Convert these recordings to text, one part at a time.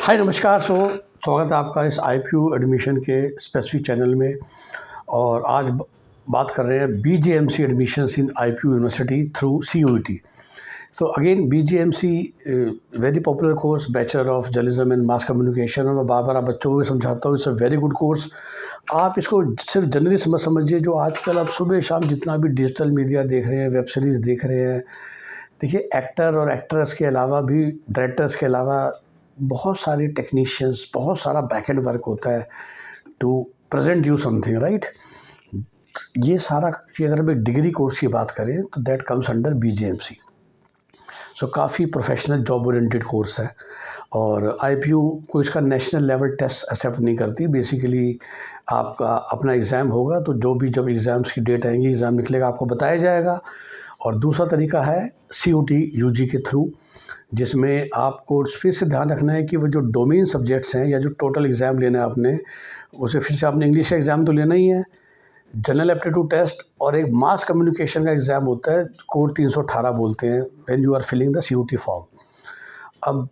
हाय नमस्कार। स्वागत है आपका इस IPU एडमिशन के स्पेसिफिक चैनल में। और आज बात कर रहे हैं BJMC admissions in IPU university through CUET। So again BJMC very popular course, bachelor of journalism and mass communication. और मैं बार बार आप बच्चों को भी समझाता हूँ, it's a very good course. आप इसको सिर्फ जर्नलिस्ट मत समझिए। जो आजकल आप सुबह शाम जितना भी डिजिटल मीडिया देख रहे हैं, वेब सीरीज़ देख रहे हैं, देखिए एक्टर और एक्ट्रेस के अलावा भी, डायरेक्टर्स के अलावा बहुत सारे टेक्नीशियंस, बहुत सारा बैक एंड वर्क होता है to present you something, right. ये सारा कि अगर हम एक डिग्री कोर्स की बात करें तो दैट कम्स अंडर BJMC। सो काफ़ी प्रोफेशनल जॉब ओरिएंटेड कोर्स है। और IPU को इसका नेशनल लेवल टेस्ट एक्सेप्ट नहीं करती। बेसिकली आपका अपना एग्ज़ाम होगा, तो जो भी जब एग्ज़ाम्स की डेट आएंगी, एग्ज़ाम निकलेगा, आपको बताया जाएगा। और दूसरा तरीका है CUET UG के थ्रू, जिसमें आपको फिर से ध्यान रखना है कि वो जो डोमेन सब्जेक्ट्स हैं या जो टोटल एग्ज़ाम लेना है आपने, उसे फिर से आपने इंग्लिश का एग्ज़ाम तो लेना ही है, जनरल एप्टीट्यूड टेस्ट, और एक मास कम्युनिकेशन का एग्ज़ाम होता है, कोड 318 बोलते हैं, when you are filling the CUET form. अब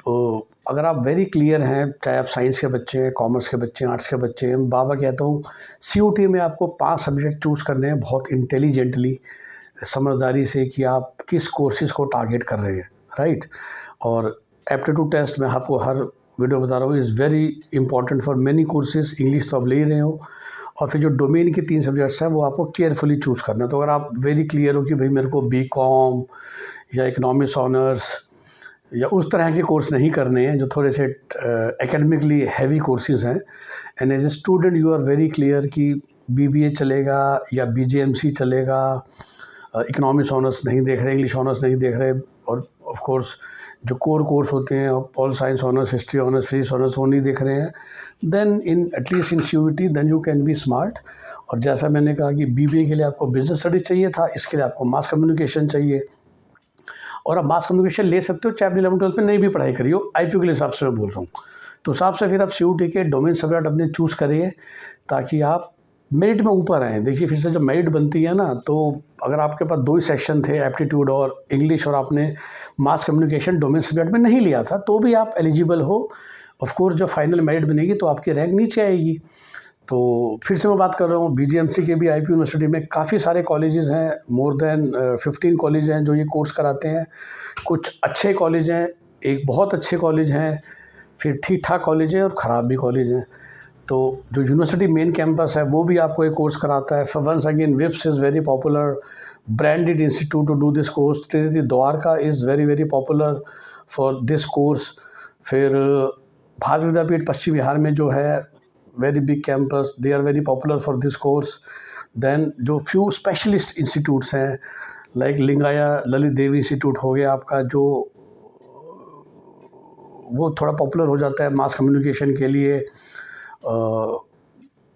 अगर आप वेरी क्लियर हैं, चाहे आप साइंस के बच्चे हैं, कॉमर्स के बच्चे हैं, आर्ट्स के बच्चे हैं, बार बार कहता हूँ CUET में आपको 5 सब्जेक्ट चूज़ करने हैं बहुत इंटेलिजेंटली, समझदारी से, कि आप किस कोर्सेज़ को टारगेट कर रहे हैं, राइट। और एप्टीट्यूड टेस्ट में आपको हर वीडियो बता रहा हूँ, is very important for many courses. English तो आप ले ही रहे हो, और फिर जो डोमेन के 3 सब्जेक्ट्स हैं वो आपको केयरफुली चूज़ करना है। तो अगर आप वेरी क्लियर हो कि भाई मेरे को BCom या इकोनॉमिक्स ऑनर्स या उस तरह के कोर्स नहीं करने हैं जो थोड़े से एकेडमिकली हैवी कोर्सेज़ हैं, and as a student you are very clear कि BBA चलेगा या BJMC चलेगा, इकोनॉमिक्स ऑनर्स नहीं देख रहे, इंग्लिश ऑनर्स नहीं देख रहे, और ऑफ कोर्स जो कोर कोर्स होते हैं, pol science honours, history honours, physics honours, वो नहीं देख रहे हैं, then in at least in CUET then you can be smart. और जैसा मैंने कहा कि BBA के लिए आपको बिजनेस स्टडीज चाहिए था, इसके लिए आपको मास कम्युनिकेशन चाहिए। और आप मास कम्युनिकेशन ले सकते हो चाहे अपनी 11वीं-12वीं में नहीं भी पढ़ाई करी हो, IPU के लिए हिसाब से मैं बोल रहा हूँ। तो हिसाब से फिर आप CUET के डोमेन सब्जेक्ट अपने चूज़ करिए ताकि आप मेरिट में ऊपर आएँ। देखिए फिर से जब मेरिट बनती है ना, तो अगर आपके पास 2 ही सेक्शन थे, एप्टीट्यूड और इंग्लिश, और आपने मास कम्युनिकेशन डोमेन सब्जेक्ट में नहीं लिया था, तो भी आप एलिजिबल हो। ऑफ कोर्स जब फाइनल मेरिट बनेगी तो आपकी रैंक नीचे आएगी। तो फिर से मैं बात कर रहा हूँ, BJMC के भी IPU यूनिवर्सिटी में काफ़ी सारे कॉलेजेस हैं, मोर देन 15 कॉलेज हैं जो ये कोर्स कराते हैं। कुछ अच्छे कॉलेज हैं, एक बहुत अच्छे कॉलेज हैं, फिर ठीक ठाक कॉलेज हैं, और ख़राब भी कॉलेज हैं। तो जो यूनिवर्सिटी मेन कैंपस है वो भी आपको एक कोर्स कराता है। Once again VIPS is very popular, branded institute to do this course. Trinity Dwarka is very very popular for this course. फिर भारत विद्यापीठ पश्चिम बिहार में जो है, very big campus, they are very popular for this course. Then जो few specialist institutes हैं, like Lingaya's Lalit Devi institute हो गया आपका, जो वो थोड़ा पॉपुलर हो जाता है मास कम्युनिकेशन के लिए।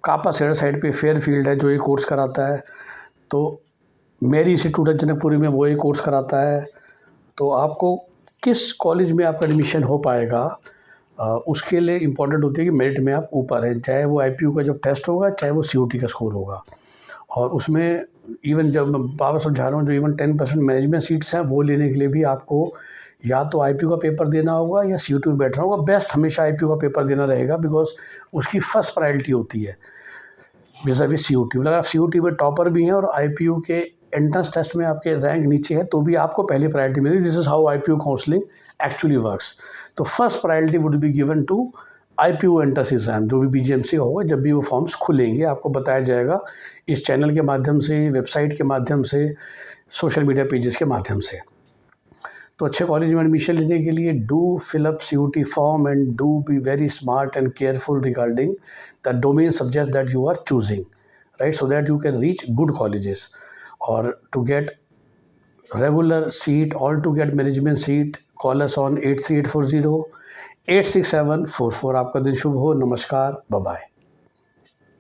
कापा सेड़ा साइड पे फेयरफील्ड है जो ये कोर्स कराता है। तो मेरी इंस्टीट्यूट है जनकपुरी में, वो ये कोर्स कराता है। तो आपको किस कॉलेज में आपका एडमिशन हो पाएगा, उसके लिए इम्पॉर्टेंट होती है कि मेरिट में आप ऊपर हैं, चाहे वो IPU का जब टेस्ट होगा, चाहे वो CUET का स्कोर होगा। और उसमें इवन जब मैं बाबा समझा रहा हूँ, जो इवन 10% मैनेजमेंट सीट्स हैं, वो लेने के लिए भी आपको या तो IPU का पेपर देना होगा या CUET में बैठना होगा। बेस्ट हमेशा IPU का पेपर देना रहेगा, बिकॉज उसकी फर्स्ट प्रायोरिटी होती है vis-a-vis CUET। मतलब आप CUET में टॉपर भी हैं और IPU के एंट्रेंस टेस्ट में आपके रैंक नीचे है, तो भी आपको पहली प्रायोरिटी मिलेगी। This is how IPU counselling actually works. तो first priority would be given to IPU entrance exam, जो भी BJMC होगा। जब भी वो फॉर्म्स खुलेंगे आपको बताया जाएगा, इस चैनल के माध्यम से, वेबसाइट के माध्यम से, सोशल मीडिया पेजेस के माध्यम से। तो अच्छे कॉलेज में एडमिशन लेने के लिए do fill up CUET form and do be very smart and careful regarding the domain subject that you are choosing, right, so that you can reach good colleges. Or to get regular seat or to get management seat, call us on 83840 86744। आपका दिन शुभ हो। नमस्कार, bye bye.